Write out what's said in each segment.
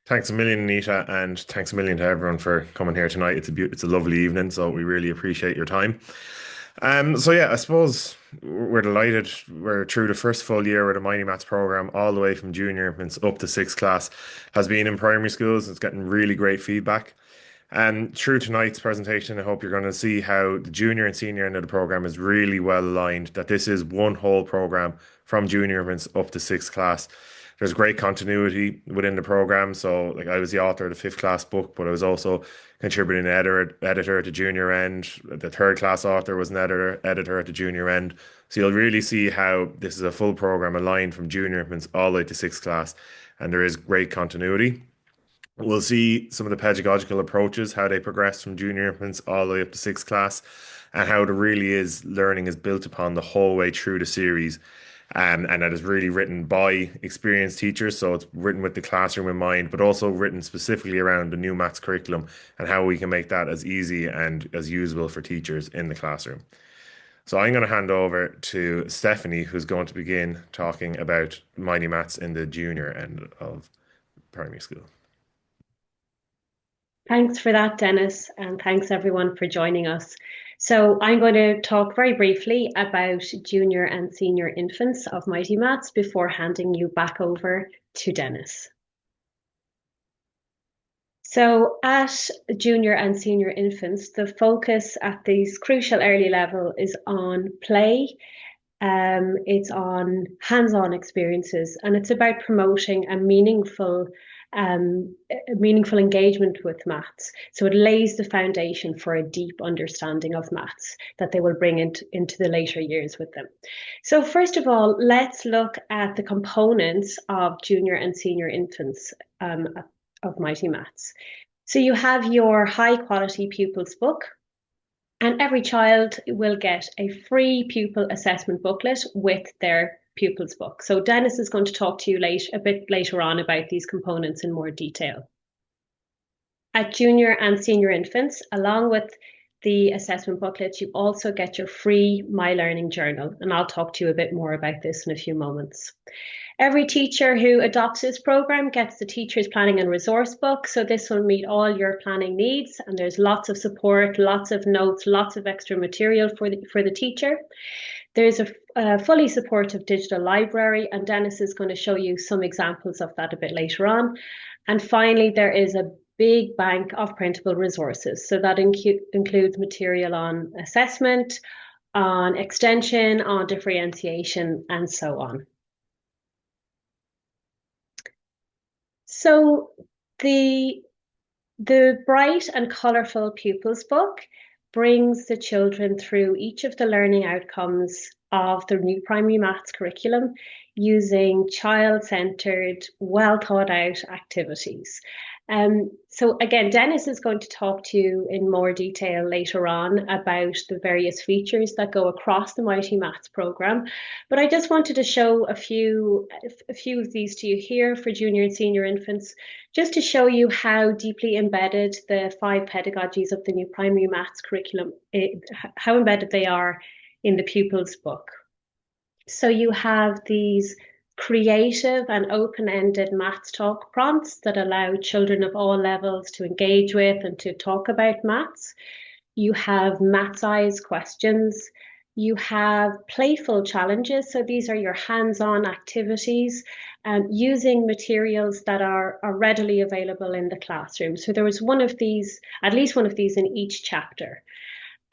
Thanks a million, Anita, and thanks a million to everyone for coming here tonight. It's a lovely evening, so we really appreciate your time. So yeah, I suppose we're delighted. We're through the first full year with the Mighty Maths program, all the way from junior infants up to sixth class, has been in primary schools. It's getting really great feedback. And through tonight's presentation, I hope you're going to see how the junior and senior end of the program is really well aligned, that this is one whole program from junior infants up to sixth class. There's great continuity within the program. So, like, I was the author of the fifth class book, but I was also contributing editor at the junior end. The third class author was an editor at the junior end. So you'll really see how this is a full program aligned from junior infants all the way to sixth class, and there is great continuity. We'll see some of the pedagogical approaches, how they progress from junior infants all the way up to sixth class, and how there really is learning is built upon the whole way through the series. And that is really written by experienced teachers. So it's written with the classroom in mind, but also written specifically around the new maths curriculum and how we can make that as easy and as usable for teachers in the classroom. So I'm going to hand over to Stephanie, who's going to begin talking about Mighty Maths in the junior end of primary school. Thanks for that, Dennis, and thanks everyone for joining us. So, I'm going to talk very briefly about junior and senior infants of Mighty Maths before handing you back over to Dennis. So, at junior and senior infants, the focus at this crucial early level is on play. It's on hands-on experiences, and it's about promoting a meaningful engagement with maths. So it lays the foundation for a deep understanding of maths that they will bring into the later years with them. So first of all, let's look at the components of junior and senior infants of Mighty Maths. So you have your high quality pupils book, and every child will get a free pupil assessment booklet with their pupils book. So Dennis is going to talk to you a bit later on about these components in more detail. At junior and senior infants, along with the assessment booklet, you also get your free My Learning Journal, and I'll talk to you a bit more about this in a few moments. Every teacher who adopts this program gets the teacher's planning and resource book. So this will meet all your planning needs, and there's lots of support, lots of notes, lots of extra material for the teacher. There's a fully supportive digital library, and Dennis is going to show you some examples of that a bit later on. And finally, there is a big bank of printable resources. So that includes material on assessment, on extension, on differentiation, and so on. So the bright and colourful pupils book brings the children through each of the learning outcomes of the new primary maths curriculum using child-centred, well thought out activities. So again, Dennis is going to talk to you in more detail later on about the various features that go across the Mighty Maths program. But I just wanted to show a few of these to you here for junior and senior infants, just to show you how deeply embedded the 5 pedagogies of the new primary maths curriculum, how embedded they are in the pupils book. So you have these creative and open-ended maths talk prompts that allow children of all levels to engage with and to talk about maths. You have maths questions. You have playful challenges. So these are your hands-on activities using materials that are readily available in the classroom. So there was one of these, at least one of these in each chapter.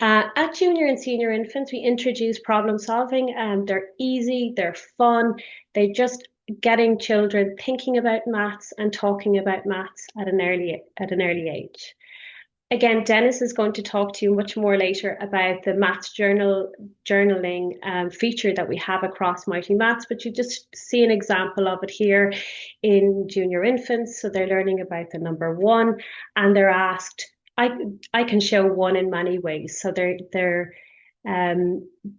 At junior and senior infants, we introduce problem solving, and they're easy, they're fun, they're just getting children thinking about maths and talking about maths at an early age. Again, Dennis is going to talk to you much more later about the maths journaling feature that we have across Mighty Maths, but you just see an example of it here in junior infants. So they're learning about the number 1, and they're asked, I can show 1 in many ways. So they're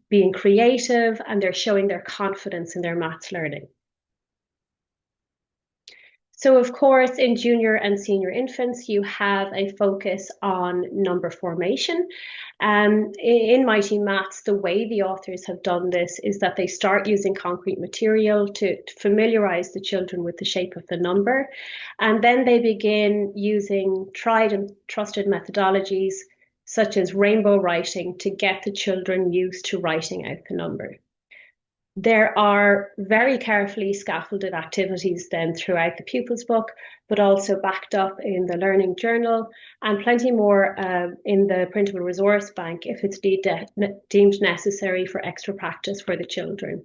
being creative, and they're showing their confidence in their maths learning. So, of course, in junior and senior infants, you have a focus on number formation. In Mighty Maths, the way the authors have done this is that they start using concrete material to familiarize the children with the shape of the number. And then they begin using tried and trusted methodologies such as rainbow writing to get the children used to writing out the number. There are very carefully scaffolded activities then throughout the pupils book, but also backed up in the learning journal and plenty more in the printable resource bank if it's deemed necessary for extra practice for the children.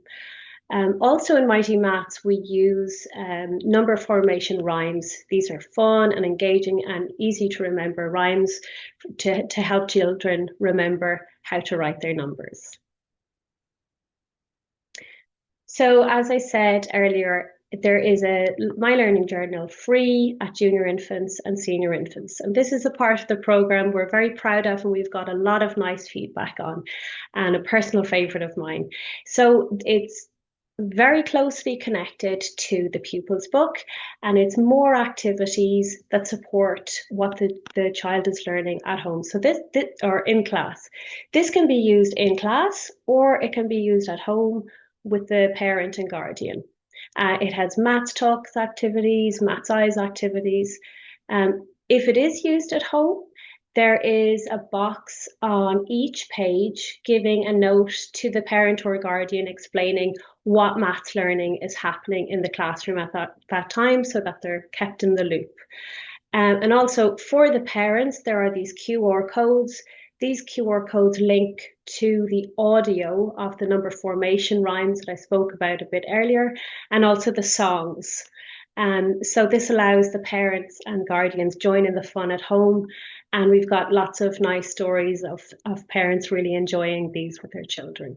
Also in Mighty Maths, we use number formation rhymes. These are fun and engaging and easy to remember rhymes to help children remember how to write their numbers. So, as I said earlier, there is a My Learning Journal free at junior infants and senior infants. And this is a part of the program we're very proud of, and we've got a lot of nice feedback on, and a personal favorite of mine. So, it's very closely connected to the pupils book, and it's more activities that support what the child is learning at home. So this or in class. This can be used in class or it can be used at home with the parent and guardian. It has maths talks activities, maths eyes activities. If it is used at home, there is a box on each page giving a note to the parent or guardian explaining what maths learning is happening in the classroom at that time so that they're kept in the loop. And also for the parents, there are these QR codes. These QR codes link to the audio of the number formation rhymes that I spoke about a bit earlier, and also the songs. So this allows the parents and guardians join in the fun at home. And we've got lots of nice stories of parents really enjoying these with their children.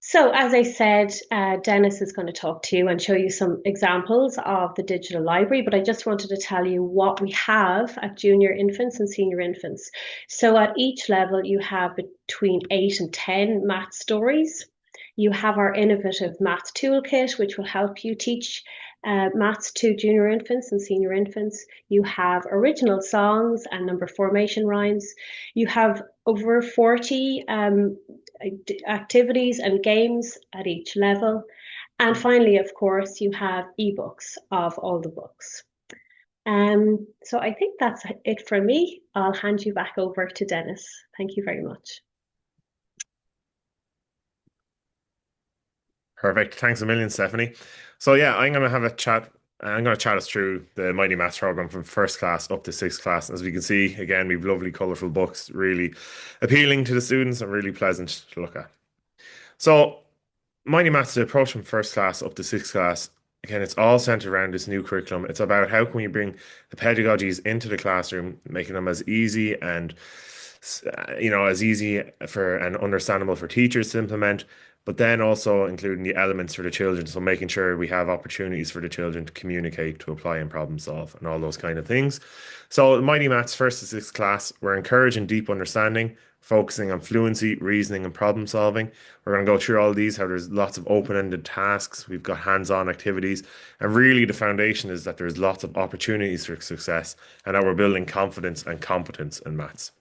So, as I said, Denis is going to talk to you and show you some examples of the digital library, but I just wanted to tell you what we have at junior infants and senior infants. So, at each level, you have between 8 and 10 math stories. You have our innovative math toolkit, which will help you teach maths to junior infants and senior infants. You have original songs and number formation rhymes. You have over 40 activities and games at each level. And finally, of course, you have ebooks of all the books. So I think that's it for me. I'll hand you back over to Denis. Thank you very much. Perfect. Thanks a million, Stephanie. So yeah, I'm gonna have a chat. I'm gonna chat us through the Mighty Maths program from first class up to sixth class. As we can see, again, we've lovely, colourful books, really appealing to the students and really pleasant to look at. So Mighty Maths, the approach from first class up to sixth class, again, it's all centered around this new curriculum. It's about how can we bring the pedagogies into the classroom, making them as easy and as easy for and understandable for teachers to implement, but then also including the elements for the children. So making sure we have opportunities for the children to communicate, to apply and problem solve, and all those kind of things. So Mighty Maths first to sixth class, we're encouraging deep understanding, focusing on fluency, reasoning, and problem solving. We're going to go through all these, how there's lots of open-ended tasks, we've got hands-on activities, and really the foundation is that there's lots of opportunities for success and that we're building confidence and competence in maths.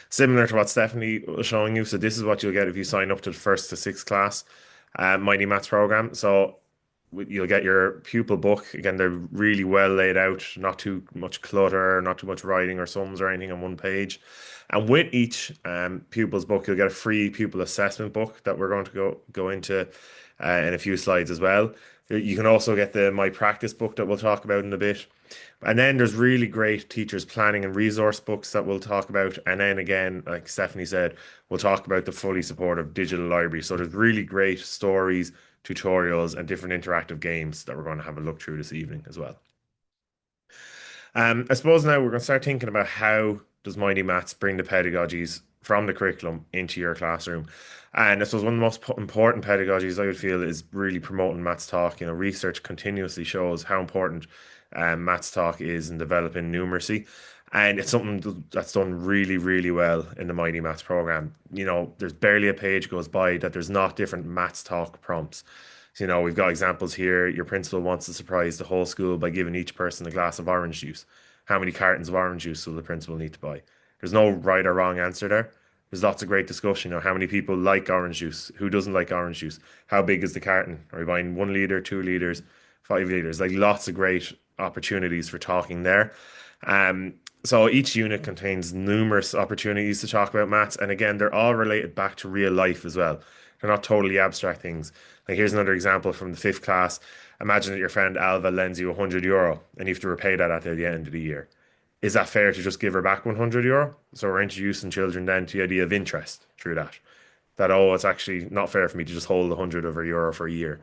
Similar to what Stephanie was showing you, so this is what you'll get if you sign up to the first to sixth class Mighty Maths program. So you'll get your pupil book. Again, they're really well laid out, not too much clutter, not too much writing or sums or anything on one page. And with each pupil's book, you'll get a free pupil assessment book that we're going to go into in a few slides as well. You can also get the My Practice book that we'll talk about in a bit. And then there's really great teachers planning and resource books that we'll talk about. And then again, like Stephanie said, we'll talk about the fully supportive digital library. So there's really great stories, tutorials, and different interactive games that we're going to have a look through this evening as well. I suppose now we're going to start thinking about how does Mighty Maths bring the pedagogies from the curriculum into your classroom. And I suppose one of the most important pedagogies I would feel is really promoting maths talk. Research continuously shows how important maths talk is in developing numeracy. And it's something that's done really, really well in the Mighty Maths program. There's barely a page goes by that there's not different maths talk prompts. So, we've got examples here. Your principal wants to surprise the whole school by giving each person a glass of orange juice. How many cartons of orange juice will the principal need to buy? There's no right or wrong answer there. There's lots of great discussion. How many people like orange juice? Who doesn't like orange juice? How big is the carton? Are we buying 1 litre, 2 litres, 5 litres? Like lots of great opportunities for talking there. Um, so each unit contains numerous opportunities to talk about maths, and again, they're all related back to real life as well. They're not totally abstract things. Like here's another example from the fifth class. Imagine that your friend Alva lends you €100 and you have to repay that at the end of the year. Is that fair to just give her back €100? So we're introducing children then to the idea of interest through that. That, oh, it's actually not fair for me to just hold €100 for a year.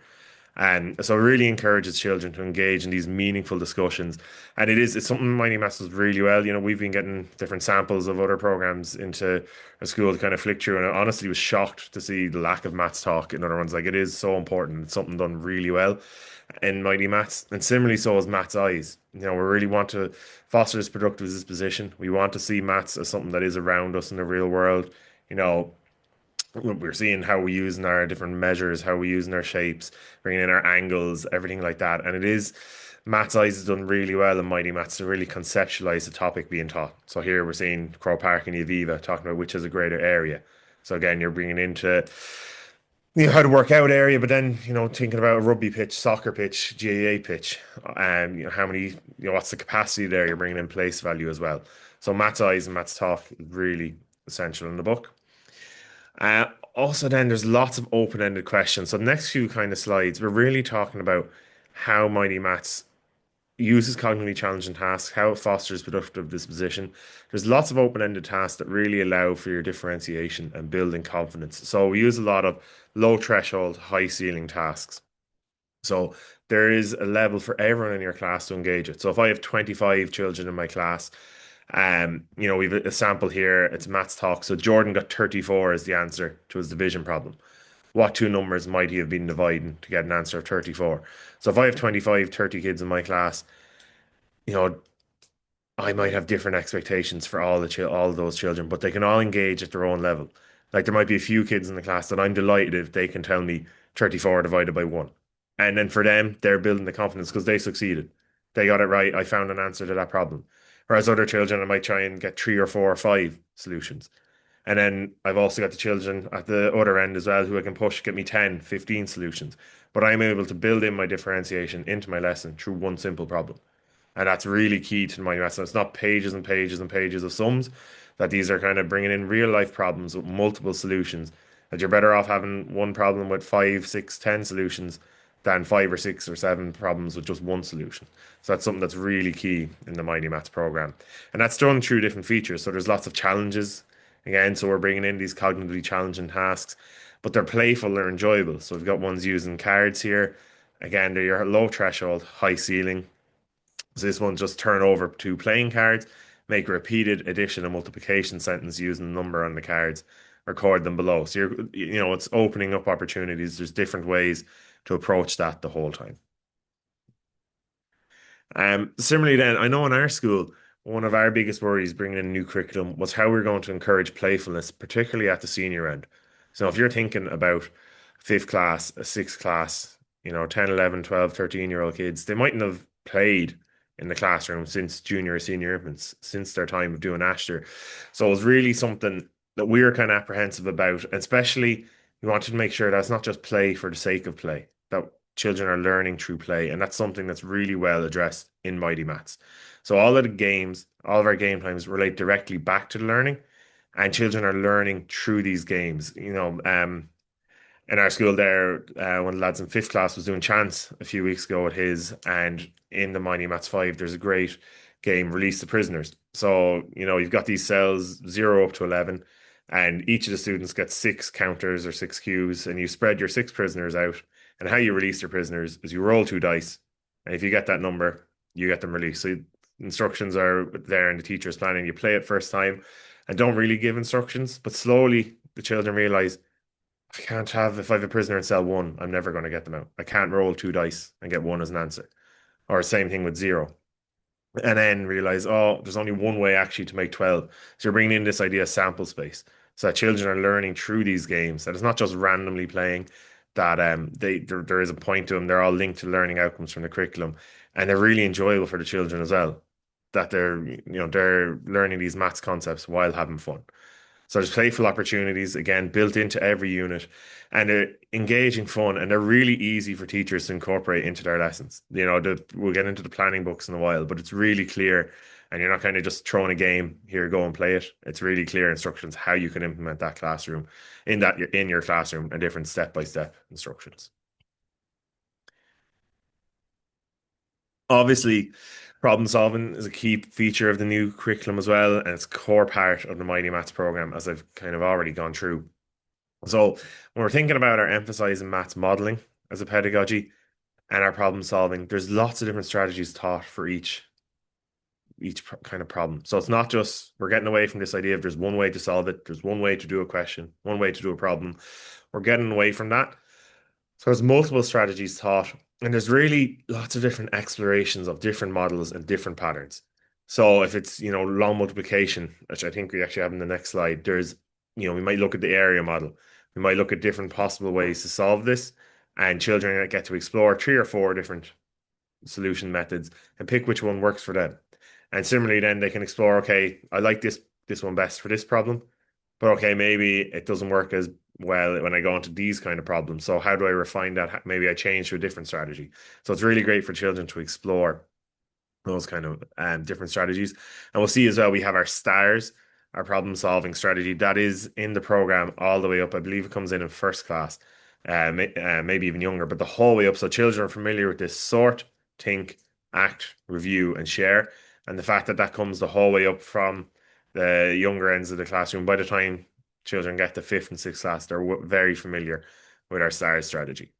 And so it really encourages children to engage in these meaningful discussions. And it's something Mighty Maths does really well. We've been getting different samples of other programs into a school to kind of flick through. And I honestly was shocked to see the lack of maths talk in other ones. Like it is so important. It's something done really well in Mighty Maths. And similarly, so is Maths Eyes. We really want to foster this productive disposition. We want to see maths as something that is around us in the real world. You know, we're seeing how we're using our different measures, how we're using our shapes, bringing in our angles, everything like that. And it is, Matt's Eyes has done really well in Mighty Maths to really conceptualize the topic being taught. So here we're seeing Crow Park and Aviva talking about which is a greater area. So again, you're bringing into how to work out area, but then thinking about a rugby pitch, soccer pitch, GAA pitch, how many, what's the capacity there? You're bringing in place value as well. So Matt's Eyes and Matt's Talk is really essential in the book. Uh, Also, then there's lots of open-ended questions. So the next few kind of slides, we're really talking about how Mighty Maths uses cognitively challenging tasks, how it fosters productive disposition. There's lots of open-ended tasks that really allow for your differentiation and building confidence. So we use a lot of low threshold, high ceiling tasks. So there is a level for everyone in your class to engage it. So if I have 25 children in my class, we've a sample here. It's maths talk. So Jordan got 34 as the answer to his division problem. What two numbers might he have been dividing to get an answer of 34? So if I have 25, 30 kids in my class, you know, I might have different expectations for all of those children, but they can all engage at their own level. Like there might be a few kids in the class that I'm delighted if they can tell me 34 divided by 1. And then for them, they're building the confidence because they succeeded. They got it right. I found an answer to that problem. Whereas other children, I might try and get three or four or five solutions. And then I've also got the children at the other end as well who I can push, get me 10, 15 solutions. But I'm able to build in my differentiation into my lesson through one simple problem. And that's really key to my lesson. It's not pages and pages and pages of sums, that these are kind of bringing in real life problems with multiple solutions. That you're better off having one problem with five, six, 10 solutions than five or six or seven problems with just one solution. So that's something that's really key in the Mighty Maths program. And that's done through different features. So there's lots of challenges. Again, so we're bringing in these cognitively challenging tasks, but they're playful, they're enjoyable. So we've got ones using cards here. Again, they're your low threshold, high ceiling. So this one just turn over two playing cards, make a repeated addition and multiplication sentence using the number on the cards, record them below. So it's opening up opportunities. There's different ways to approach that the whole time. Similarly, then, I know in our school, one of our biggest worries bringing in a new curriculum was how we're going to encourage playfulness, particularly at the senior end. So if you're thinking about fifth class, a sixth class, 10, 11, 12, 13-year-old kids, they mightn't have played in the classroom since junior or senior infants, since their time of doing Ashton. So it was really something that we were kind of apprehensive about, especially we wanted to make sure that it's not just play for the sake of play, that children are learning through play, and that's something that's really well addressed in Mighty Maths. So all of the games, all of our game times relate directly back to the learning, and children are learning through these games. In our school there, one of the lads in fifth class was doing chants a few weeks ago with his, and in the Mighty Maths 5, there's a great game, Release the Prisoners. So, you've got these cells 0 up to 11, and each of the students gets six counters or six cues, and you spread your six prisoners out. And how you release your prisoners is you roll two dice, and if you get that number, you get them released. So instructions are there in the teacher's planning. You play it first time and don't really give instructions, but slowly the children realize I can't have, if I have a prisoner in cell 1, I'm never going to get them out. I can't roll two dice and get one as an answer. Or same thing with 0. And then realize, oh, there's only one way actually to make 12. So you're bringing in this idea of sample space. So that children are learning through these games, that it's not just randomly playing, that there is a point to them. They're all linked to learning outcomes from the curriculum, and they're really enjoyable for the children as well. That they're learning these maths concepts while having fun. So there's playful opportunities again built into every unit, and they're engaging, fun, and they're really easy for teachers to incorporate into their lessons. We'll get into the planning books in a while, but it's really clear, and you're not kind of just throwing a game here, go and play it. It's really clear instructions how you can implement that classroom in your classroom and different step-by-step instructions. Obviously, problem solving is a key feature of the new curriculum as well, and it's a core part of the Mighty Maths program, as I've kind of already gone through. So when we're thinking about our emphasizing maths modeling as a pedagogy and our problem solving, there's lots of different strategies taught for kind of problem. So it's not just we're getting away from this idea of there's one way to solve it, there's one way to do a question, one way to do a problem. We're getting away from that. So there's multiple strategies taught, and there's really lots of different explorations of different models and different patterns. So if it's, long multiplication, which I think we actually have in the next slide, we might look at the area model. We might look at different possible ways to solve this, and children get to explore three or four different solution methods and pick which one works for them. And similarly, then they can explore, okay, I like this one best for this problem, but okay, maybe it doesn't work as well when I go into these kind of problems. So how do I refine that? Maybe I change to a different strategy. So it's really great for children to explore those kind of different strategies. And we'll see as well, we have our stars, our problem solving strategy that is in the program all the way up. I believe it comes in first class, maybe even younger, but the whole way up. So children are familiar with this sort, think, act, review, and share. And the fact that that comes the whole way up from the younger ends of the classroom, by the time children get to fifth and sixth class, they're very familiar with our stars strategy.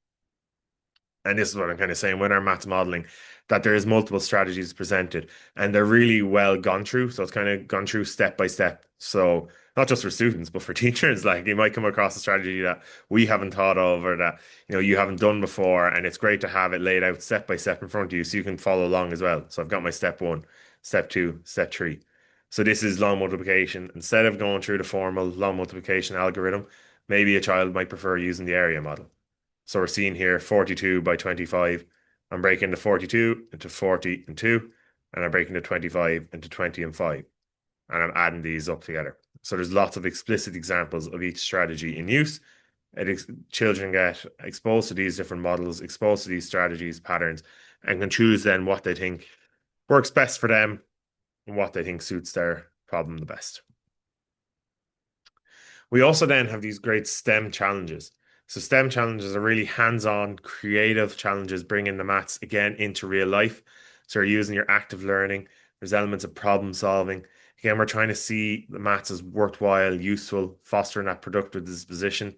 And this is what I'm kind of saying with our maths modeling, that there is multiple strategies presented and they're really well gone through. So it's kind of gone through step by step. So not just for students, but for teachers, like you might come across a strategy that we haven't thought of or that, you haven't done before. And it's great to have it laid out step by step in front of you so you can follow along as well. So I've got my step one, step two, step three. So this is long multiplication. Instead of going through the formal long multiplication algorithm, maybe a child might prefer using the area model. So we're seeing here 42 by 25. I'm breaking the 42 into 40 and 2, and I'm breaking the 25 into 20 and 5. And I'm adding these up together. So there's lots of explicit examples of each strategy in use. Children get exposed to these different models, exposed to these strategies, patterns, and can choose then what they think works best for them and what they think suits their problem the best. We also then have these great STEM challenges. So STEM challenges are really hands-on, creative challenges, bringing the maths again into real life. So you're using your active learning. There's elements of problem solving. Again, we're trying to see the maths as worthwhile, useful, fostering that productive disposition.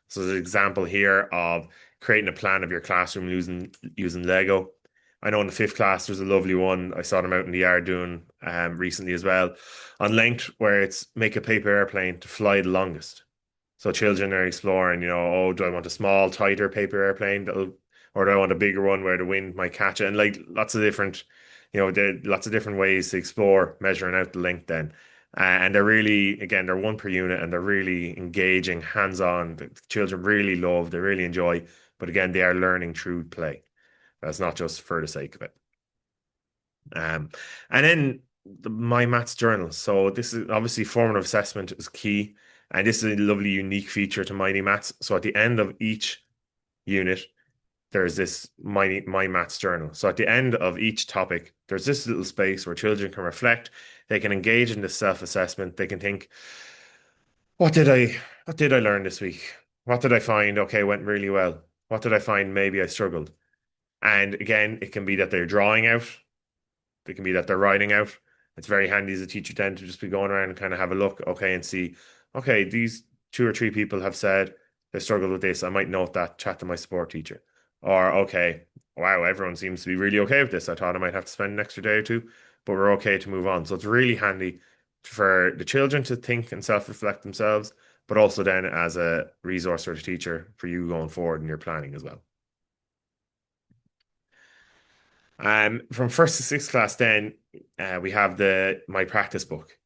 So there's an example here of creating a plan of your classroom using Lego. I know in the fifth class there's a lovely one. I saw them out in the yard doing recently as well on length, where it's make a paper airplane to fly the longest. So children are exploring, oh, do I want a small, tighter paper airplane or do I want a bigger one where the wind might catch it? And like lots of different, lots of different ways to explore measuring out the length then. And they're really, again, they're one per unit and they're really engaging, hands-on. The children really love, they really enjoy, but again, they are learning through play. That's not just for the sake of it. Um, and then my maths journal. So this is obviously formative assessment is key. And this is a lovely unique feature to Mighty Maths. So at the end of each unit, there's this my maths journal. So at the end of each topic, there's this little space where children can reflect. They can engage in this self-assessment. They can think, what did I learn this week? What did I find? Okay, went really well. What did I find? Maybe I struggled. And again, it can be that they're drawing out. It can be that they're writing out. It's very handy as a teacher then to just be going around and kind of have a look, okay, and see, okay, these two or three people have said they struggled with this. I might note that, chat to my support teacher. Or, okay, wow, everyone seems to be really okay with this. I thought I might have to spend an extra day or two, but we're okay to move on. So it's really handy for the children to think and self-reflect themselves, but also then as a resource for the teacher for you going forward in your planning as well. From first to sixth class, then we have the my practice book.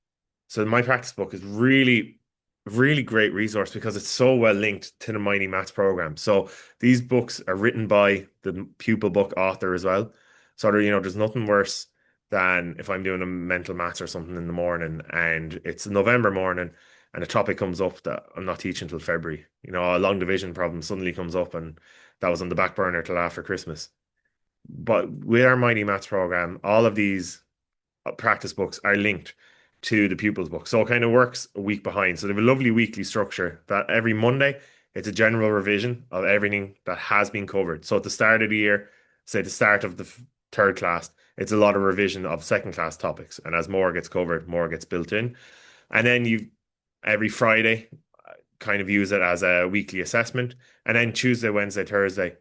So my practice book is really really great resource because it's so well linked to the Mighty Maths program. So these books are written by the pupil book author as well. So there's nothing worse than if I'm doing a mental maths or something in the morning and it's a November morning and a topic comes up that I'm not teaching till February. A long division problem suddenly comes up and that was on the back burner till after Christmas. But with our Mighty Maths program, all of these practice books are linked to the pupils book. So it kind of works a week behind. So they have a lovely weekly structure that every Monday it's a general revision of everything that has been covered. So at the start of the year, say the start of the third class, it's a lot of revision of second class topics. And as more gets covered, more gets built in. And then you every Friday kind of use it as a weekly assessment. And then Tuesday, Wednesday, Thursday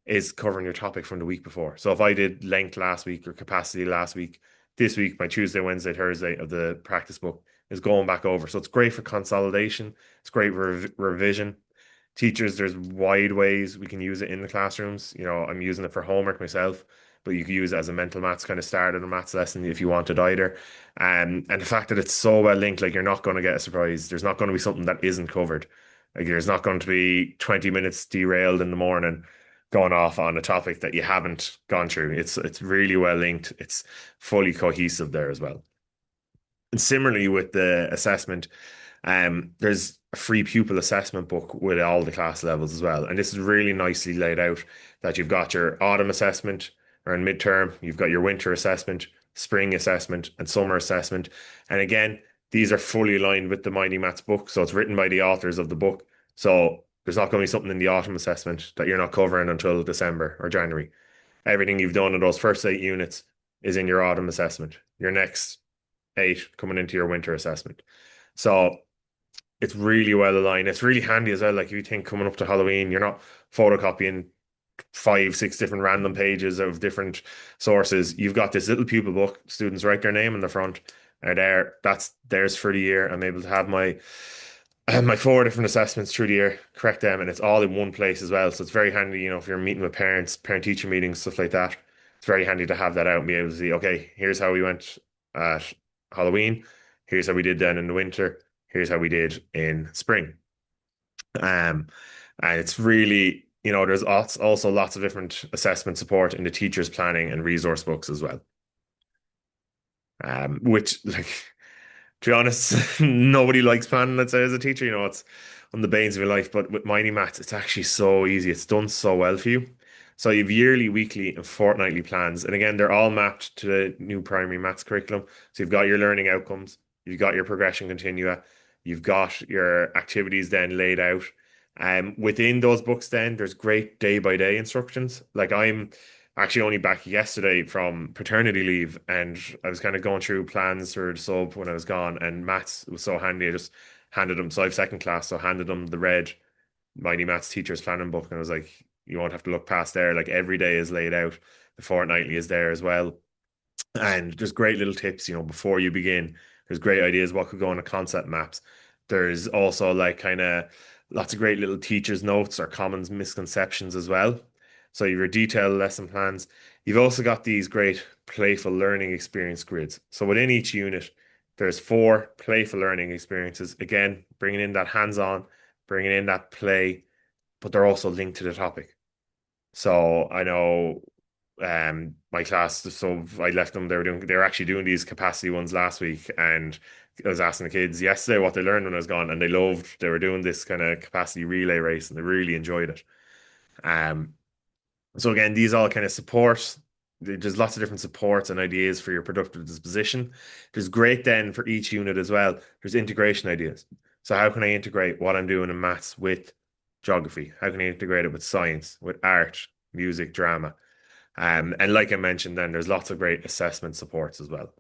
is covering your topic from the week before. So if I did length last week or capacity last week, this week, my Tuesday, Wednesday, Thursday of the practice book is going back over. So it's great for consolidation. It's great revision. Teachers, there's wide ways we can use it in the classrooms. I'm using it for homework myself, but you can use it as a mental maths kind of start of a maths lesson if you wanted either. And the fact that it's so well linked, like you're not going to get a surprise. There's not going to be something that isn't covered. Like there's not going to be 20 minutes derailed in the morning going off on a topic that you haven't gone through. It's really well linked. It's fully cohesive there as well. And similarly with the assessment, there's a free pupil assessment book with all the class levels as well. And this is really nicely laid out that you've got your autumn assessment or in midterm, you've got your winter assessment, spring assessment, and summer assessment. And again, these are fully aligned with the Mighty Maths book. So it's written by the authors of the book. So there's not going to be something in the autumn assessment that you're not covering until December or January. Everything you've done in those first 8 units is in your autumn assessment. Your next 8 coming into your winter assessment. So it's really well aligned. It's really handy as well. Like if you think coming up to Halloween, you're not photocopying 5, 6 different random pages of different sources. You've got this little pupil book. Students write their name in the front. Are there? That's theirs for the year. I'm able to have my 4 different assessments through the year, correct them, and it's all in one place as well. So it's very handy, if you're meeting with parents, parent-teacher meetings, stuff like that. It's very handy to have that out and be able to see, okay, here's how we went at Halloween. Here's how we did then in the winter. Here's how we did in spring. Um, and it's really, there's also lots of different assessment support in the teacher's planning and resource books as well. Which like to be honest, nobody likes planning, let's say, as a teacher. It's on the banes of your life. But with Mighty Maths, it's actually so easy. It's done so well for you. So you've yearly, weekly, and fortnightly plans. And again, they're all mapped to the new primary maths curriculum. So you've got your learning outcomes, you've got your progression continua, you've got your activities then laid out. Within those books, then there's great day by day instructions. Like I'm actually only back yesterday from paternity leave, and I was kind of going through plans for the sub when I was gone, and maths was so handy. I just handed them, so I have second class, so handed them the red Mighty Maths teacher's planning book, and I was like, you won't have to look past there. Like every day is laid out. The fortnightly is there as well. And there's great little tips, before you begin. There's great ideas what could go on a concept maps. There's also like kind of lots of great little teachers' notes or common misconceptions as well. So your detailed lesson plans. You've also got these great playful learning experience grids. So within each unit, there's 4 playful learning experiences. Again, bringing in that hands-on, bringing in that play, but they're also linked to the topic. So I know my class, so I left them, they were actually doing these capacity ones last week, and I was asking the kids yesterday what they learned when I was gone, and they were doing this kind of capacity relay race and they really enjoyed it. Um so again, these all kind of support. There's lots of different supports and ideas for your productive disposition. There's great then for each unit as well. There's integration ideas. So how can I integrate what I'm doing in maths with geography? How can I integrate it with science, with art, music, drama? And like I mentioned, then there's lots of great assessment supports as well.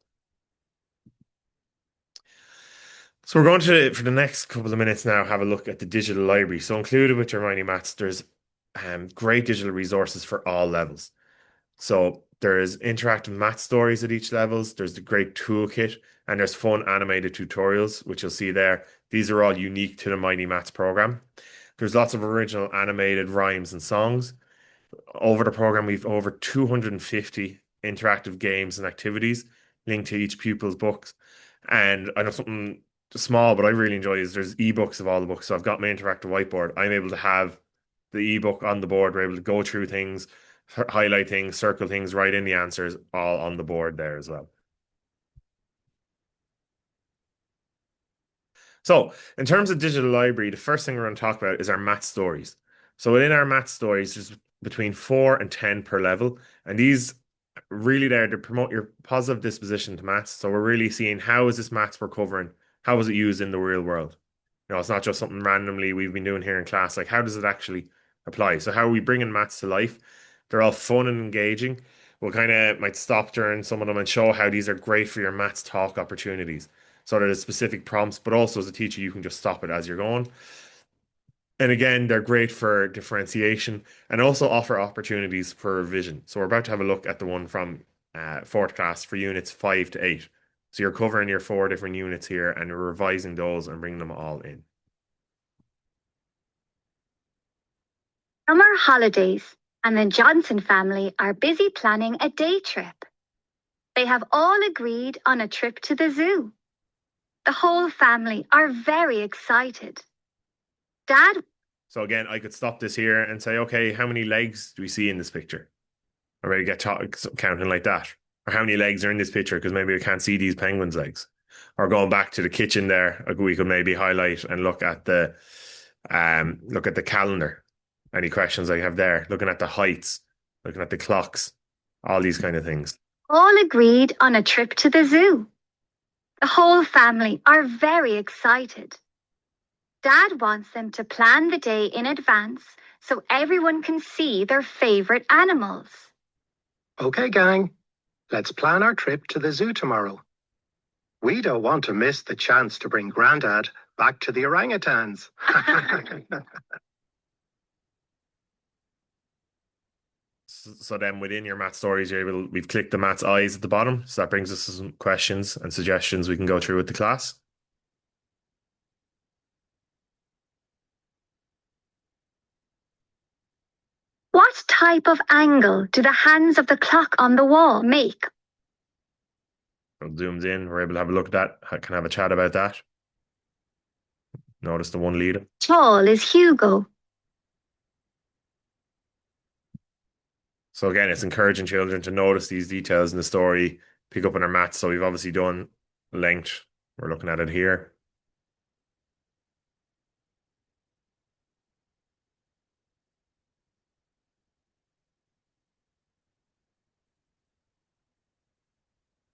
So we're going to, for the next couple of minutes now, have a look at the digital library. So included with your Mighty Maths, there's great digital resources for all levels. So there's interactive math stories at each levels. There's the great toolkit, and there's fun animated tutorials, which you'll see there. These are all unique to the Mighty Maths program. There's lots of original animated rhymes and songs. Over the program, we've over 250 interactive games and activities linked to each pupil's books. And I know something small, but I really enjoy is there's ebooks of all the books. So I've got my interactive whiteboard. I'm able to have the ebook on the board. We're able to go through things, highlight things, circle things, write in the answers all on the board there as well. So, in terms of digital library, the first thing we're going to talk about is our math stories. So, within our math stories, there's between 4 and 10 per level, and these really there to promote your positive disposition to maths. So, we're really seeing how is this maths we're covering, how is it used in the real world? It's not just something randomly we've been doing here in class. Like, how does it actually apply? So, how are we bringing maths to life? They're all fun and engaging. We'll kind of might stop during some of them and show how these are great for your maths talk opportunities. So there's specific prompts, but also as a teacher, you can just stop it as you're going. And again, they're great for differentiation and also offer opportunities for revision. So we're about to have a look at the one from fourth class for units 5 to 8. So you're covering your 4 different units here and you're revising those and bringing them all in. Summer holidays, and the Johnson family are busy planning a day trip. They have all agreed on a trip to the zoo. The whole family are very excited. Dad. So again, I could stop this here and say, okay, how many legs do we see in this picture? Or maybe get counting like that. Or how many legs are in this picture? Because maybe I can't see these penguins' legs. Or going back to the kitchen there, we could maybe highlight and look at the calendar. Any questions I have there? Looking at the heights, looking at the clocks, all these kind of things. All agreed on a trip to the zoo. The whole family are very excited. Dad wants them to plan the day in advance so everyone can see their favorite animals. Okay, gang, let's plan our trip to the zoo tomorrow. We don't want to miss the chance to bring Grandad back to the orangutans. So then within your math stories, we've clicked the maths eyes at the bottom. So that brings us to some questions and suggestions we can go through with the class. What type of angle do the hands of the clock on the wall make? So zooms in, we're able to have a look at that. I can have a chat about that. Notice the one leading. Tall is Hugo. So again, it's encouraging children to notice these details in the story, pick up on our maths. So we've obviously done length. We're looking at it here.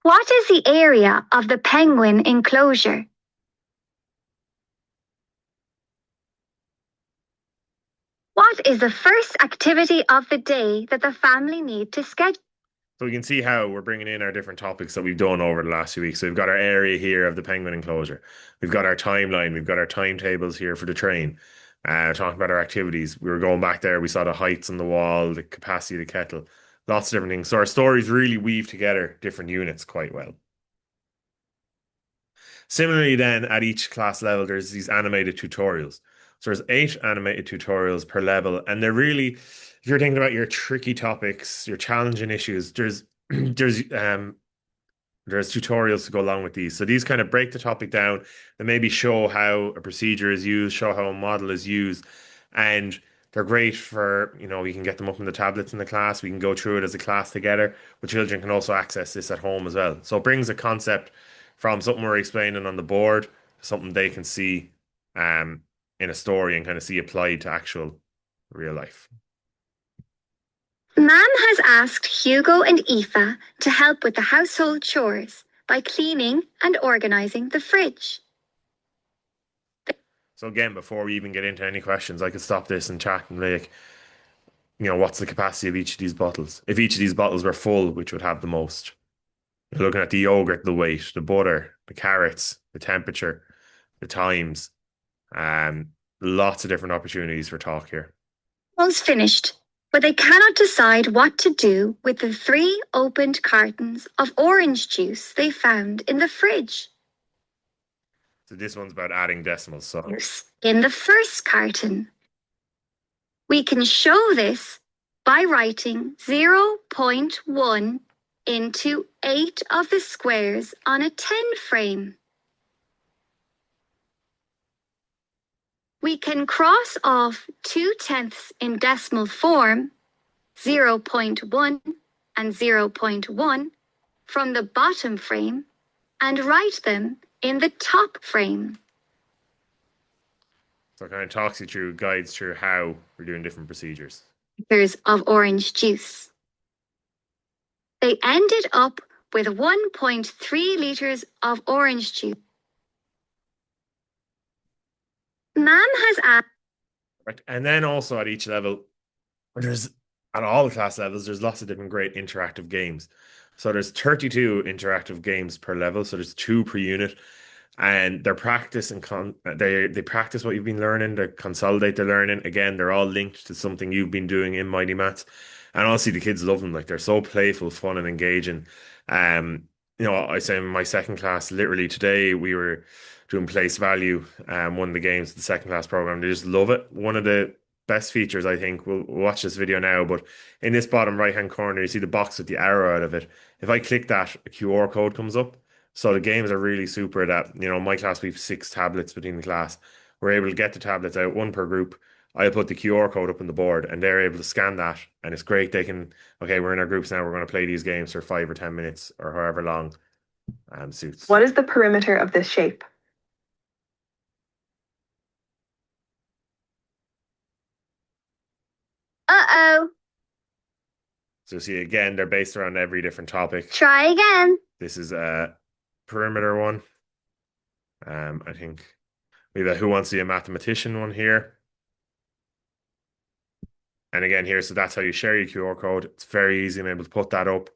What is the area of the penguin enclosure? What is the first activity of the day that the family need to schedule? So we can see how we're bringing in our different topics that we've done over the last few weeks. So we've got our area here of the penguin enclosure. We've got our timeline. We've got our timetables here for the train. Talking about our activities. We were going back there. We saw the heights on the wall, the capacity of the kettle, lots of different things. So our stories really weave together different units quite well. Similarly, then at each class level, there's these animated tutorials. So there's 8 animated tutorials per level, and they're really, if you're thinking about your tricky topics, your challenging issues, there's tutorials to go along with these. So these kind of break the topic down and maybe show how a procedure is used, show how a model is used, and they're great for, we can get them up on the tablets in the class. We can go through it as a class together, but children can also access this at home as well. So it brings a concept from something we're explaining on the board to something they can see in a story and kind of see applied to actual real life. Mam has asked Hugo and Aoife to help with the household chores by cleaning and organising the fridge. So again, before we even get into any questions, I could stop this and chat and be like, what's the capacity of each of these bottles? If each of these bottles were full, which would have the most? You're looking at the yogurt, the weight, the butter, the carrots, the temperature, the times, lots of different opportunities for talk here. Almost finished, but they cannot decide what to do with the 3 opened cartons of orange juice they found in the fridge. So this one's about adding decimals. So in the first carton, we can show this by writing 0.1 into 8 of the squares on a 10 frame. We can cross off 2/10 in decimal form, 0.1 and 0.1, from the bottom frame and write them in the top frame. So it kind of talks you through, guides through how we're doing different procedures. Liters of orange juice. They ended up with 1.3 litres of orange juice. Ma'am has asked. Right. And then also at each level, there's at all the class levels, there's lots of different great interactive games. So there's 32 interactive games per level. So there's two per unit. And they're practice and they practice what you've been learning, they consolidate their learning. Again, they're all linked to something you've been doing in Mighty Maths. And honestly, the kids love them. Like they're so playful, fun, and engaging. Um, I say in my second class, literally today we were doing place value, one of the games of the second class program. They just love it. One of the best features, I think, we'll watch this video now, but in this bottom right hand corner, you see the box with the arrow out of it. If I click that, a QR code comes up. So the games are really super that, in my class, we have 6 tablets between the class. We're able to get the tablets out, one per group. I'll put the QR code up on the board and they're able to scan that. And it's great. They can, okay, we're in our groups now. We're going to play these games for 5 or 10 minutes or however long suits. What is the perimeter of this shape? Uh-oh. So see, again, they're based around every different topic. Try again. This is a perimeter one. I think we have a Who Wants to Be a Mathematician one here. And again here, so that's how you share your QR code. It's very easy. I'm able to put that up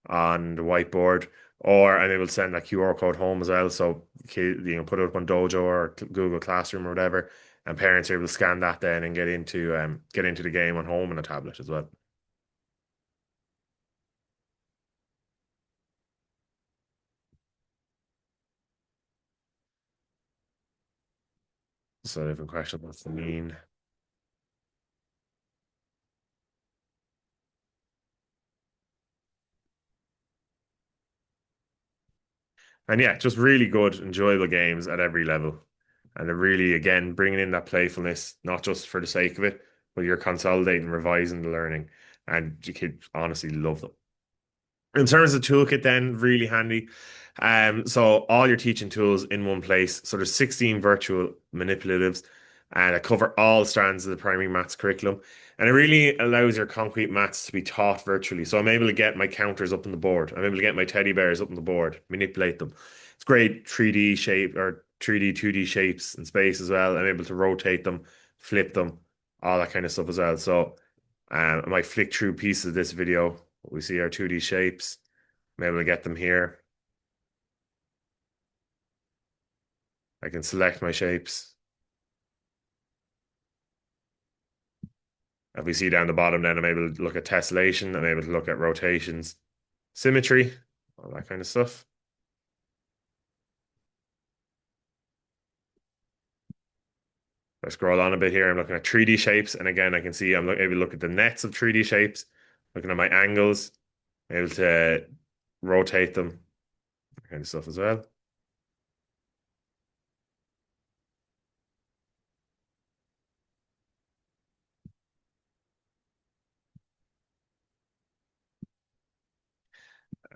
on the whiteboard, or I'm able to send that QR code home as well. So you can put it up on Dojo or Google Classroom or whatever, and parents are able to scan that then and get into the game on home on a tablet as well. So different question. What's the mean? And yeah, just really good, enjoyable games at every level. And they're really, again, bringing in that playfulness, not just for the sake of it, but you're consolidating, revising the learning. And you could honestly love them. In terms of toolkit, then really handy. So all your teaching tools in one place. So there's 16 virtual manipulatives, and I cover all strands of the primary maths curriculum. And it really allows your concrete maths to be taught virtually. So I'm able to get my counters up on the board. I'm able to get my teddy bears up on the board, manipulate them. It's great 3D shape or 3D, 2D shapes and space as well. I'm able to rotate them, flip them, all that kind of stuff as well. So I might flick through pieces of this video. We see our 2D shapes. I'm able to get them here. I can select my shapes. If we see down the bottom, then I'm able to look at tessellation. I'm able to look at rotations, symmetry, all that kind of stuff. If I scroll on a bit here, I'm looking at 3D shapes. And again, I can see I'm able to look at the nets of 3D shapes, looking at my angles, able to rotate them, that kind of stuff as well.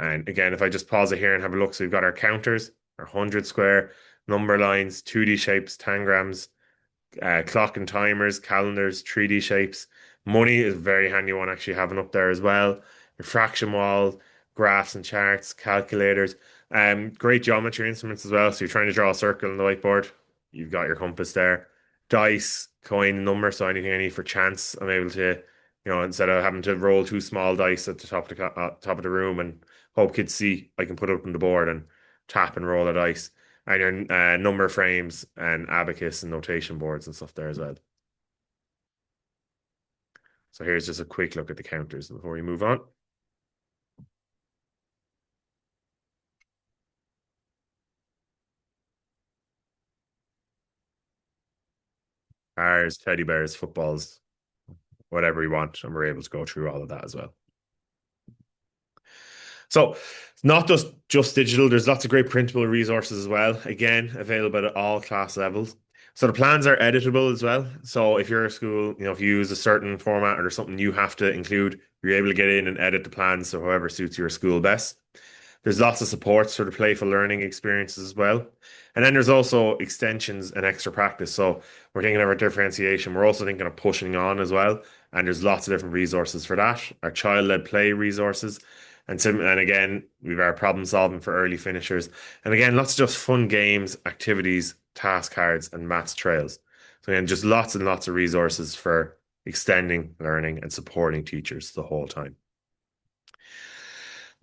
And again, if I just pause it here and have a look, so we've got our counters, our 100 square, number lines, 2D shapes, tangrams, clock and timers, calendars, 3D shapes. Money is a very handy one actually having up there as well. Your fraction wall, graphs and charts, calculators. Great geometry instruments as well. So you're trying to draw a circle on the whiteboard. You've got your compass there. Dice, coin, number. So anything I need for chance, I'm able to, instead of having to roll 2 small dice at the top of the room and hope kids see, I can put it up on the board and tap and roll a dice. And your number frames and abacus and notation boards and stuff there as well. So here's just a quick look at the counters before we move on. Cars, teddy bears, footballs, whatever we want. And we're able to go through all of that as well. So it's not just digital. There's lots of great printable resources as well. Again, available at all class levels. So the plans are editable as well. So if you're a school, if you use a certain format or there's something you have to include, you're able to get in and edit the plans so however suits your school best. There's lots of supports for the playful learning experiences as well. And then there's also extensions and extra practice. So we're thinking of our differentiation. We're also thinking of pushing on as well. And there's lots of different resources for that. Our child-led play resources. And again, we've our problem solving for early finishers. And again, lots of just fun games, activities, task cards, and maths trails. So again, just lots and lots of resources for extending learning and supporting teachers the whole time.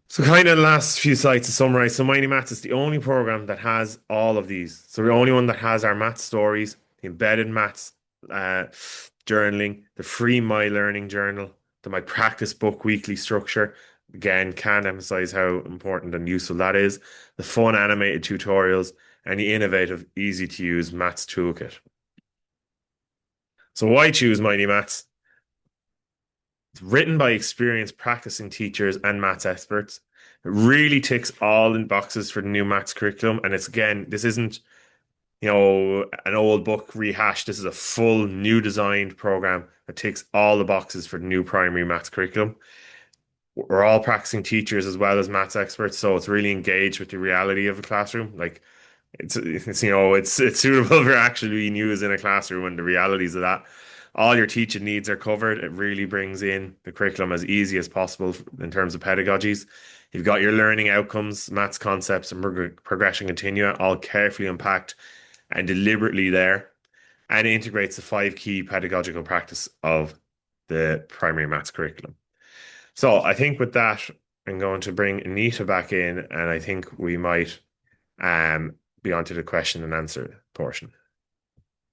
So kind of the last few slides to summarize. So Mighty Maths is the only program that has all of these. So we're the only one that has our maths stories, the embedded maths journaling, the free My Learning journal, the My Practice book weekly structure. Again, can't emphasize how important and useful that is. The fun animated tutorials and the innovative, easy to use maths toolkit. So why choose Mighty Maths? It's written by experienced practicing teachers and maths experts. It really ticks all in boxes for the new maths curriculum. And it's again, this isn't, an old book rehashed. This is a full new designed program that ticks all the boxes for the new primary maths curriculum. We're all practicing teachers as well as maths experts, so it's really engaged with the reality of a classroom. Like it's suitable for actually being used in a classroom and the realities of that. All your teaching needs are covered. It really brings in the curriculum as easy as possible in terms of pedagogies. You've got your learning outcomes, maths concepts, and progression continua all carefully unpacked and deliberately there. And it integrates the 5 key pedagogical practice of the primary maths curriculum. So I think with that, I'm going to bring Anita back in, and I think we might be on to the question and answer portion.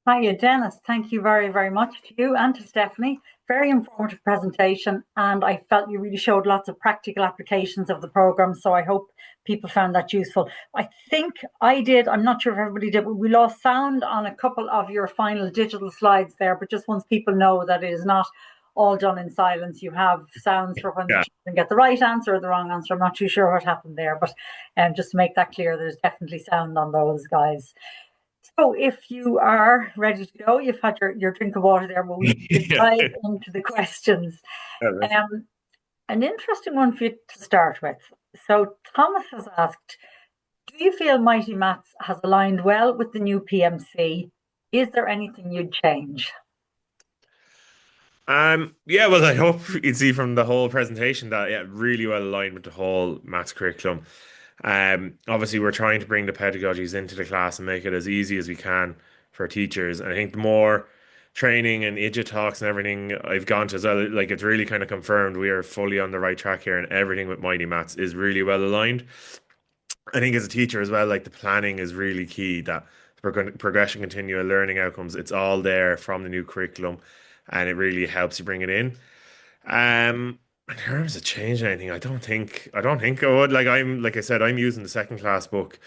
Hiya, Dennis. Thank you very, very much to you and to Stephanie. Very informative presentation, and I felt you really showed lots of practical applications of the program. So I hope people found that useful. I think I did. I'm not sure if everybody did, but we lost sound on a couple of your final digital slides there. But just once people know that it is not all done in silence, you have sounds for when the children get the right answer or the wrong answer. I'm not too sure what happened there, but just to make that clear, there's definitely sound on those guys. So if you are ready to go, you've had your drink of water there, but we dive into the questions. An interesting one for you to start with. So Thomas has asked, do you feel Mighty Maths has aligned well with the new PMC? Is there anything you'd change? Yeah, well, I hope you'd see from the whole presentation that really well aligned with the whole maths curriculum. Obviously, we're trying to bring the pedagogies into the class and make it as easy as we can for teachers. And I think the more training and IDGIT talks and everything I've gone to as well, like it's really kind of confirmed we are fully on the right track here, and everything with Mighty Maths is really well aligned. I think as a teacher as well, like the planning is really key. That progression, continual learning outcomes, it's all there from the new curriculum, and it really helps you bring it in. In terms of changing anything, I don't think I would. Like I said, I'm using the second class book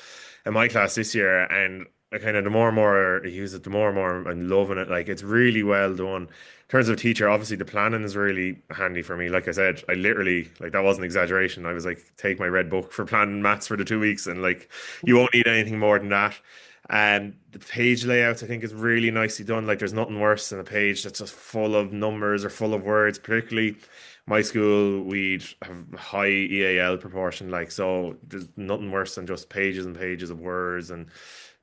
in my class this year, and I kind of the more and more I use it, the more and more I'm loving it. Like it's really well done. In terms of teacher, obviously the planning is really handy for me. Like I said, I literally like that wasn't exaggeration. I was like, take my red book for planning maths for the 2 weeks, and like you won't need anything more than that. And the page layouts, I think, is really nicely done. Like, there's nothing worse than a page that's just full of numbers or full of words. Particularly, my school, we'd have a high EAL proportion. Like, so there's nothing worse than just pages and pages of words and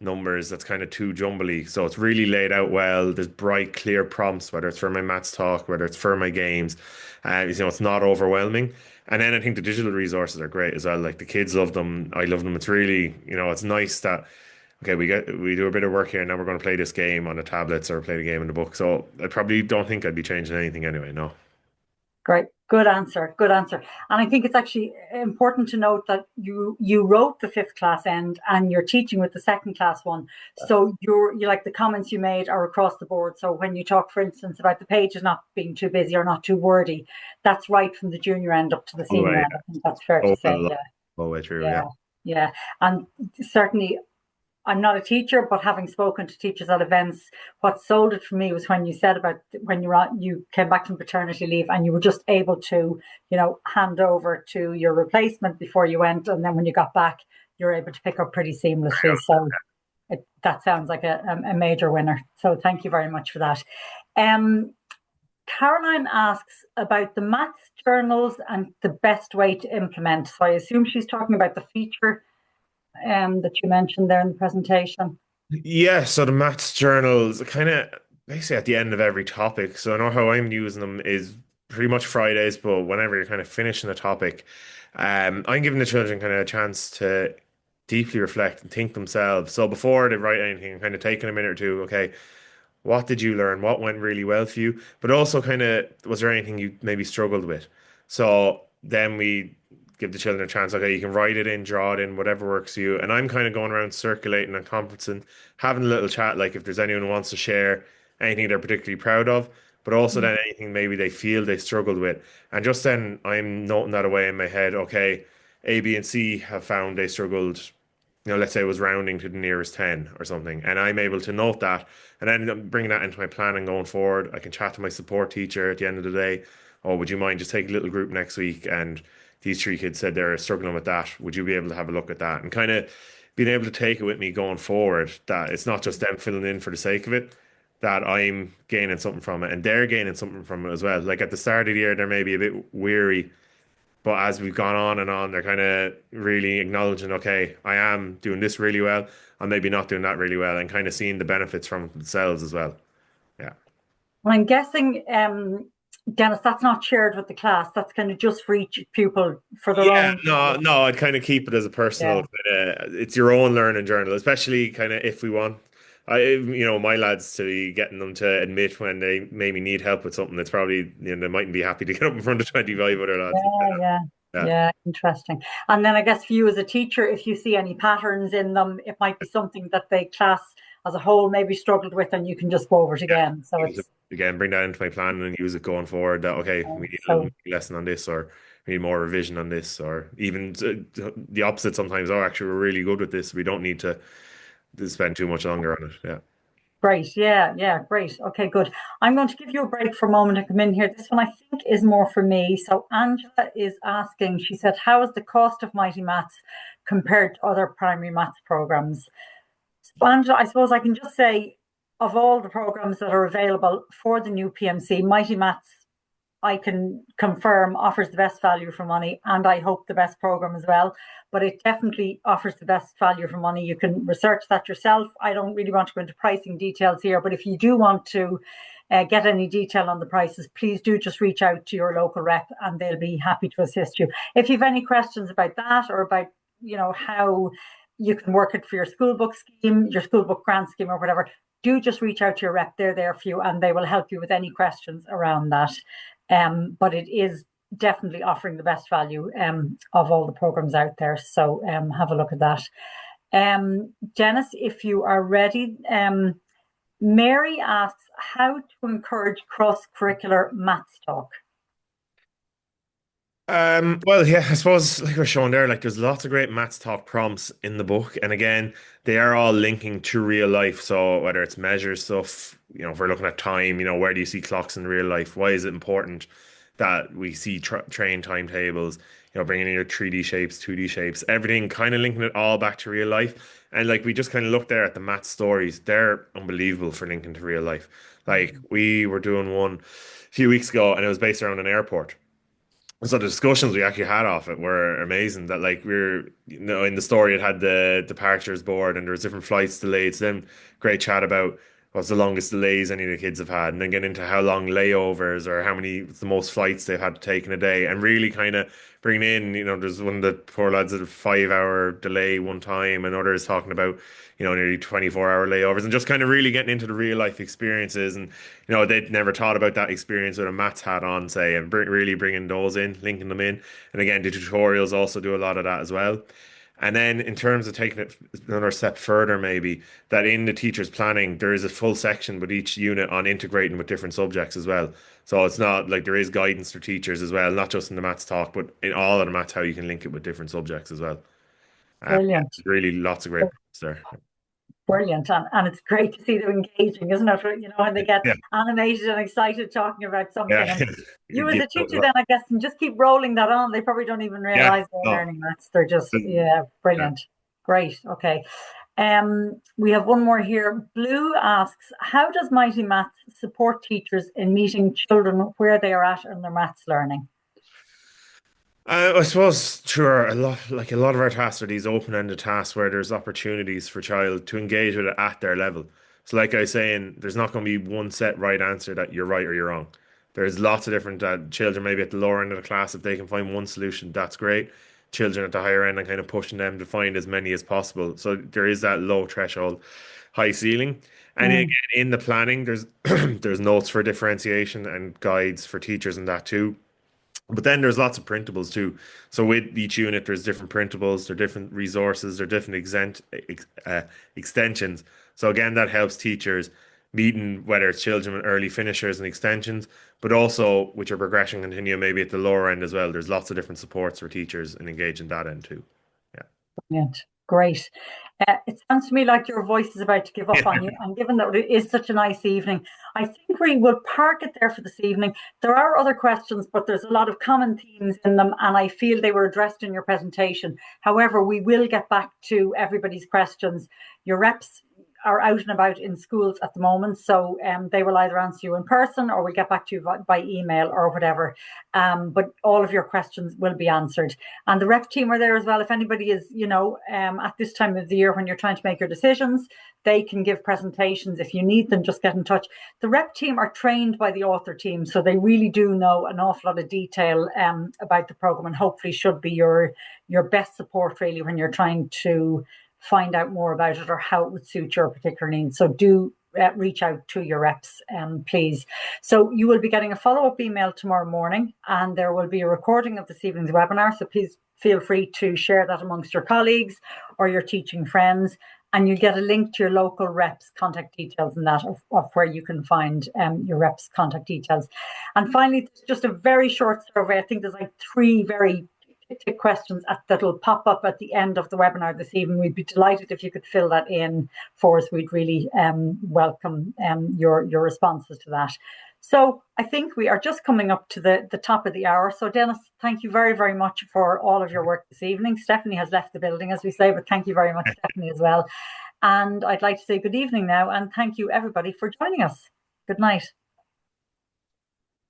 numbers that's kind of too jumbly. So it's really laid out well. There's bright, clear prompts, whether it's for my maths talk, whether it's for my games. It's not overwhelming. And then I think the digital resources are great as well. Like the kids love them. I love them. It's really, it's nice that okay, we do a bit of work here. Now we're going to play this game on the tablets or play the game in the book. So I probably don't think I'd be changing anything anyway. No. Great. Good answer. Good answer. And I think it's actually important to note that you wrote the fifth class end and you're teaching with the second class one. So you like the comments you made are across the board. So when you talk, for instance, about the pages not being too busy or not too wordy, that's right from the junior end up to the senior end. I think that's fair to say. Yeah. All the way through. Yeah. Yeah. And certainly I'm not a teacher, but having spoken to teachers at events, what sold it for me was when you said about when you came back from paternity leave and you were just able to, hand over to your replacement before you went, and then when you got back, you're able to pick up pretty seamlessly. So that sounds like a major winner. So thank you very much for that. Caroline asks about the maths journals and the best way to implement. So I assume she's talking about the feature that you mentioned there in the presentation. Yeah, so the maths journals kind of basically at the end of every topic. So I know how I'm using them is pretty much Fridays, but whenever you're kind of finishing a topic, I'm giving the children kind of a chance to deeply reflect and think themselves. So before they write anything, kind of taking a minute or two, okay, what did you learn? What went really well for you? But also, kind of, was there anything you maybe struggled with? So then we give the children a chance. Okay, you can write it in, draw it in, whatever works for you. And I'm kind of going around circulating and conferencing, having a little chat. Like if there's anyone who wants to share anything they're particularly proud of, but also then anything maybe they feel they struggled with. And just then I'm noting that away in my head. Okay, A, B, and C have found they struggled, let's say it was rounding to the nearest 10 or something, and I'm able to note that and then bringing that into my planning going forward. I can chat to my support teacher at the end of the day. Oh, would you mind just take a little group next week? And these three kids said they're struggling with that. Would you be able to have a look at that? And kind of being able to take it with me going forward, that it's not just them filling in for the sake of it, that I'm gaining something from it and they're gaining something from it as well. Like at the start of the year, they're maybe a bit weary, but as we've gone on and on, they're kind of really acknowledging, okay, I am doing this really well. I'm maybe not doing that really well, and kind of seeing the benefits from themselves as well. Yeah. Well, I'm guessing, Dennis, that's not shared with the class. That's kind of just for each pupil for their Yeah, own. no, I'd kind of keep it as a personal Yeah. kind of, it's your own learning journal, especially kind of if we want, my lads to be getting them to admit when they maybe need help with something. It's probably, they mightn't be happy to get up in front of 25 other lads. Yeah, Yeah. yeah, interesting. And then I guess for you as a teacher, if you see any patterns in them, it might be something that the class as a whole maybe struggled with, and you can just go over it again. So Use it it's again, bring that into my plan and use it going forward. That okay, we need a little so lesson on this, or we need more revision on this, or even the opposite sometimes. Oh, actually, we're really good with this. We don't need to spend too much longer on it. Yeah. great. Yeah, yeah, great. Okay, good. I'm going to give you a break for a moment to come in here. This one I think is more for me. So Angela is asking, she said, how is the cost of Mighty Maths compared to other primary maths programs? So Angela, I suppose I can just say, of all the programs that are available for the new PMC, Mighty Maths, I can confirm, offers the best value for money, and I hope the best program as well. But it definitely offers the best value for money. You can research that yourself. I don't really want to go into pricing details here, but if you do want to get any detail on the prices, please do just reach out to your local rep and they'll be happy to assist you. If you have any questions about that or about, how you can work it for your school book scheme, your school book grant scheme or whatever, do just reach out to your rep. They're there for you and they will help you with any questions around that. But it is definitely offering the best value of all the programs out there. So have a look at that. Dennis, if you are ready, Mary asks how to encourage cross-curricular maths talk. Well, yeah, I suppose like we're showing there, like there's lots of great maths talk prompts in the book, and again, they are all linking to real life. So whether it's measure stuff, if we're looking at time, where do you see clocks in real life? Why is it important that we see train timetables? Bringing in your 3D shapes, 2D shapes, everything, kind of linking it all back to real life. And like we just kind of look there at the math stories, they're unbelievable for linking to real life. Like we were doing one a few weeks ago, and it was based around an airport. So the discussions we actually had off it were amazing. That like in the story it had the departures board and there was different flights delayed. So then great chat about what's the longest delays any of the kids have had, and then get into how long layovers or how many what's the most flights they've had to take in a day, and really kind of bringing in, there's one of the poor lads that had a 5 hour delay one time, and others talking about nearly 24-hour layovers, and just kind of really getting into the real life experiences. And they'd never thought about that experience with a maths hat on, say, and really bringing those in, linking them in. And again, the tutorials also do a lot of that as well. And then in terms of taking it another step further, maybe that in the teacher's planning, there is a full section with each unit on integrating with different subjects as well. So it's not like there is guidance for teachers as well, not just in the maths talk, but in all of the maths, how you can link it with different subjects as well. Yeah, Brilliant. really lots of great points there. Brilliant. And it's great to see them engaging, isn't it? When they get Yeah, animated and excited talking about something. yeah. And you as a teacher then, I guess, can just keep rolling that on. They probably don't even Yeah, realize they're no, learning maths. They're just, yeah, yeah. brilliant. Great. Okay. We have one more here. Blue asks, how does Mighty Maths support teachers in meeting children where they are at in their maths learning? I suppose, sure, a lot of our tasks are these open-ended tasks where there's opportunities for child to engage with it at their level. So, like I was saying, there's not going to be one set right answer that you're right or you're wrong. There's lots of different children, maybe at the lower end of the class, if they can find one solution, that's great. Children at the higher end, and kind of pushing them to find as many as possible. So there is that low threshold, high ceiling. And again, Mm. in the planning, there's there's notes for differentiation and guides for teachers and that too. But then there's lots of printables too. So with each unit, there's different printables, there are different resources, there are different extensions. So again, that helps teachers meeting whether it's children with early finishers and extensions, but also with your progression continuum, maybe at the lower end as well. There's lots of different supports for teachers and engaging that end too. Yeah. Brilliant. Great. It sounds to me like your voice is about to give up on you. And given that it is such a nice evening, I think we will park it there for this evening. There are other questions, but there's a lot of common themes in them, and I feel they were addressed in your presentation. However, we will get back to everybody's questions. Your reps are out and about in schools at the moment, so they will either answer you in person or we get back to you by email or whatever. But all of your questions will be answered. And the rep team are there as well. If anybody is, at this time of the year when you're trying to make your decisions, they can give presentations. If you need them, just get in touch. The rep team are trained by the author team, so they really do know an awful lot of detail about the program, and hopefully should be your best support really when you're trying to find out more about it or how it would suit your particular needs. So do reach out to your reps, please. So you will be getting a follow-up email tomorrow morning, and there will be a recording of this evening's webinar. So please feel free to share that amongst your colleagues or your teaching friends. And you get a link to your local reps contact details and that of where you can find your reps contact details. And finally, just a very short survey. I think there's like 3 very questions that'll pop up at the end of the webinar this evening. We'd be delighted if you could fill that in for us. We'd really welcome your responses to that. So I think we are just coming up to the top of the hour. So Denis, thank you very, very much for all of your work this evening. Stephanie has left the building, as we say, but thank you very much, Stephanie, as well. And I'd like to say good evening now, and thank you everybody for joining us. Good night.